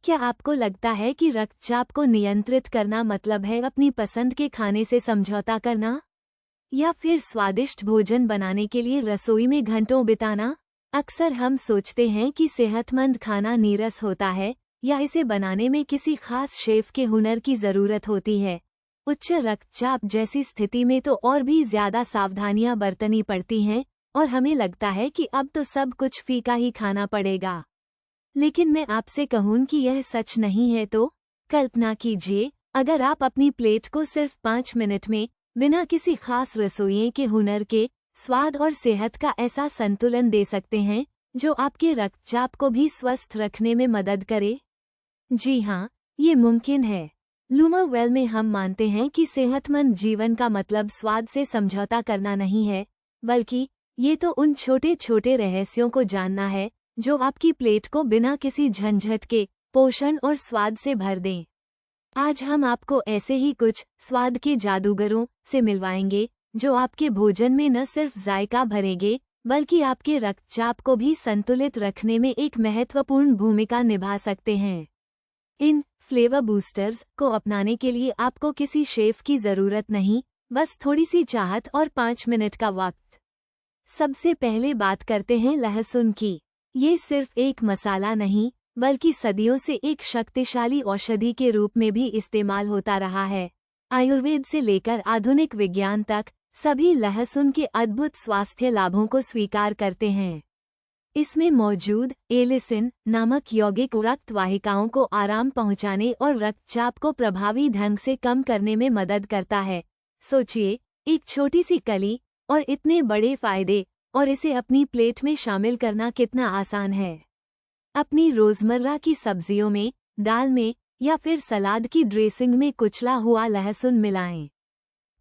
क्या आपको लगता है कि रक्तचाप को नियंत्रित करना मतलब है अपनी पसंद के खाने से समझौता करना? या फिर स्वादिष्ट भोजन बनाने के लिए रसोई में घंटों बिताना? अक्सर हम सोचते हैं कि सेहतमंद खाना नीरस होता है या इसे बनाने में किसी खास शेफ के हुनर की जरूरत होती है। उच्च रक्तचाप जैसी स्थिति में तो और भी ज्यादा सावधानियां बरतनी पड़ती हैं और हमें लगता है कि अब तो सब कुछ फीका ही खाना पड़ेगा। लेकिन मैं आपसे कहूं कि यह सच नहीं है तो कल्पना कीजिए, अगर आप अपनी प्लेट को सिर्फ 5 मिनट में बिना किसी खास रसोइये के हुनर के स्वाद और सेहत का ऐसा संतुलन दे सकते हैं जो आपके रक्तचाप को भी स्वस्थ रखने में मदद करे। जी हाँ, ये मुमकिन है। लूमरवेल में हम मानते हैं कि सेहतमंद जीवन का मतलब स्वाद से समझौता करना नहीं है, बल्कि ये तो उन छोटे छोटे रहस्यों को जानना है जो आपकी प्लेट को बिना किसी झंझट के पोषण और स्वाद से भर दें। आज हम आपको ऐसे ही कुछ स्वाद के जादूगरों से मिलवाएंगे जो आपके भोजन में न सिर्फ जायका भरेंगे बल्कि आपके रक्तचाप को भी संतुलित रखने में एक महत्वपूर्ण भूमिका निभा सकते हैं। इन फ्लेवर बूस्टर्स को अपनाने के लिए आपको किसी शेफ की जरूरत नहीं, बस थोड़ी सी चाहत और 5 मिनट का वक्त। सबसे पहले बात करते हैं लहसुन की। ये सिर्फ एक मसाला नहीं बल्कि सदियों से एक शक्तिशाली औषधि के रूप में भी इस्तेमाल होता रहा है। आयुर्वेद से लेकर आधुनिक विज्ञान तक सभी लहसुन के अद्भुत स्वास्थ्य लाभों को स्वीकार करते हैं। इसमें मौजूद एलिसिन नामक यौगिक रक्त वाहिकाओं को आराम पहुंचाने और रक्तचाप को प्रभावी ढंग से कम करने में मदद करता है। सोचिए, एक छोटी सी कली और इतने बड़े फायदे, और इसे अपनी प्लेट में शामिल करना कितना आसान है। अपनी रोजमर्रा की सब्जियों में, दाल में या फिर सलाद की ड्रेसिंग में कुचला हुआ लहसुन मिलाएं।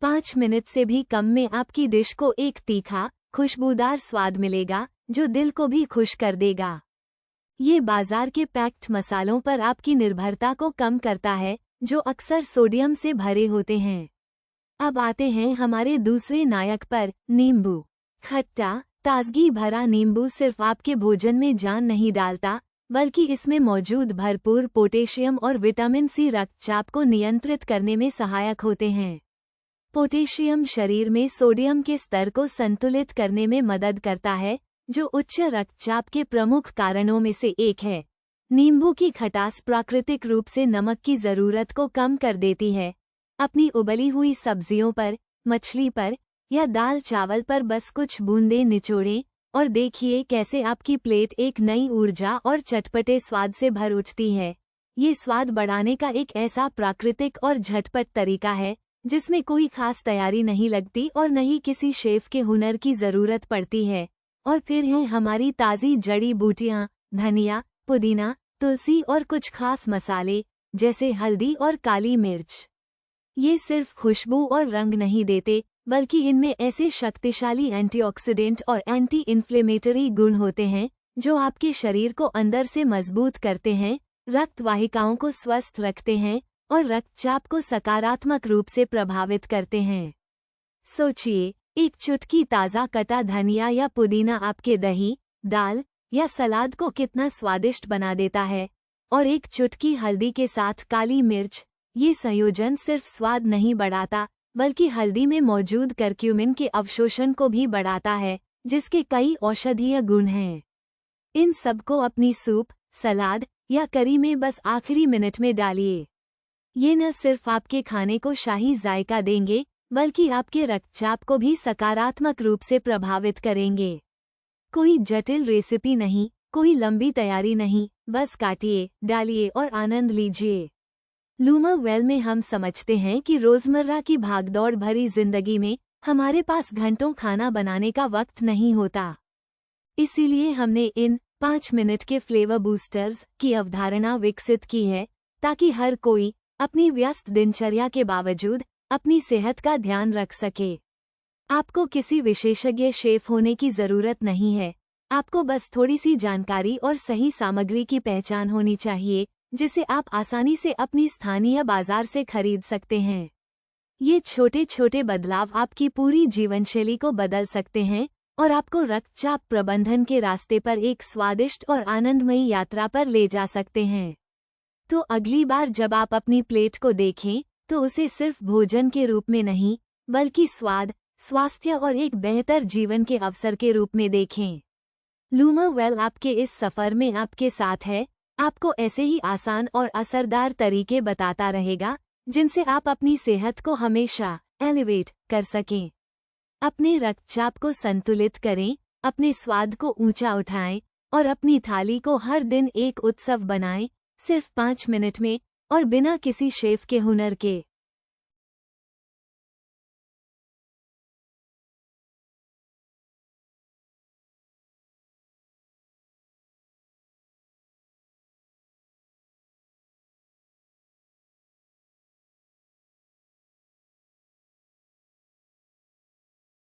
5 मिनट से भी कम में आपकी डिश को एक तीखा, खुशबूदार स्वाद मिलेगा जो दिल को भी खुश कर देगा। ये बाजार के पैक्ड मसालों पर आपकी निर्भरता को कम करता है जो अक्सर सोडियम से भरे होते हैं। अब आते हैं हमारे दूसरे नायक पर, नींबू। खट्टा, ताजगी भरा नींबू सिर्फ आपके भोजन में जान नहीं डालता, बल्कि इसमें मौजूद भरपूर पोटेशियम और विटामिन सी रक्तचाप को नियंत्रित करने में सहायक होते हैं। पोटेशियम शरीर में सोडियम के स्तर को संतुलित करने में मदद करता है, जो उच्च रक्तचाप के प्रमुख कारणों में से एक है। नींबू की खटास प्राकृतिक रूप से नमक की जरूरत को कम कर देती है। अपनी उबली हुई सब्जियों पर, मछली पर या दाल चावल पर बस कुछ बूंदें निचोड़ें और देखिए कैसे आपकी प्लेट एक नई ऊर्जा और चटपटे स्वाद से भर उठती है। ये स्वाद बढ़ाने का एक ऐसा प्राकृतिक और झटपट तरीका है जिसमें कोई खास तैयारी नहीं लगती और न ही किसी शेफ के हुनर की जरूरत पड़ती है। और फिर हैं हमारी ताज़ी जड़ी बूटियाँ, धनिया, पुदीना, तुलसी और कुछ खास मसाले जैसे हल्दी और काली मिर्च। ये सिर्फ खुशबू और रंग नहीं देते, बल्कि इनमें ऐसे शक्तिशाली एंटीऑक्सीडेंट और एंटी इन्फ्लेमेटरी गुण होते हैं जो आपके शरीर को अंदर से मजबूत करते हैं, रक्त वाहिकाओं को स्वस्थ रखते हैं और रक्तचाप को सकारात्मक रूप से प्रभावित करते हैं। सोचिए, एक चुटकी ताज़ा कटा धनिया या पुदीना आपके दही, दाल या सलाद को कितना स्वादिष्ट बना देता है, और एक चुटकी हल्दी के साथ काली मिर्च। ये संयोजन सिर्फ स्वाद नहीं बढ़ाता, बल्कि हल्दी में मौजूद करक्यूमिन के अवशोषण को भी बढ़ाता है, जिसके कई औषधीय गुण हैं। इन सबको अपनी सूप, सलाद या करी में बस आखिरी मिनट में डालिए। ये न सिर्फ आपके खाने को शाही जायका देंगे, बल्कि आपके रक्तचाप को भी सकारात्मक रूप से प्रभावित करेंगे। कोई जटिल रेसिपी नहीं, कोई लंबी तैयारी नहीं, बस काटिए, डालिए और आनंद लीजिए। लूमरवेल में हम समझते हैं कि रोजमर्रा की भागदौड़ भरी जिंदगी में हमारे पास घंटों खाना बनाने का वक्त नहीं होता। इसीलिए हमने इन 5 मिनट के फ्लेवर बूस्टर्स की अवधारणा विकसित की है, ताकि हर कोई अपनी व्यस्त दिनचर्या के बावजूद अपनी सेहत का ध्यान रख सके। आपको किसी विशेषज्ञ शेफ होने की जरूरत नहीं है, आपको बस थोड़ी सी जानकारी और सही सामग्री की पहचान होनी चाहिए, जिसे आप आसानी से अपनी स्थानीय बाजार से खरीद सकते हैं। ये छोटे छोटे बदलाव आपकी पूरी जीवनशैली को बदल सकते हैं और आपको रक्तचाप प्रबंधन के रास्ते पर एक स्वादिष्ट और आनंदमयी यात्रा पर ले जा सकते हैं। तो अगली बार जब आप अपनी प्लेट को देखें तो उसे सिर्फ भोजन के रूप में नहीं बल्कि स्वाद, स्वास्थ्य और एक बेहतर जीवन के अवसर के रूप में देखें। लूमर वेल आपके इस सफर में आपके साथ है, आपको ऐसे ही आसान और असरदार तरीके बताता रहेगा जिनसे आप अपनी सेहत को हमेशा एलिवेट कर सकें। अपने रक्तचाप को संतुलित करें, अपने स्वाद को ऊंचा उठाएं और अपनी थाली को हर दिन एक उत्सव बनाएं, सिर्फ 5 मिनट में और बिना किसी शेफ के हुनर के।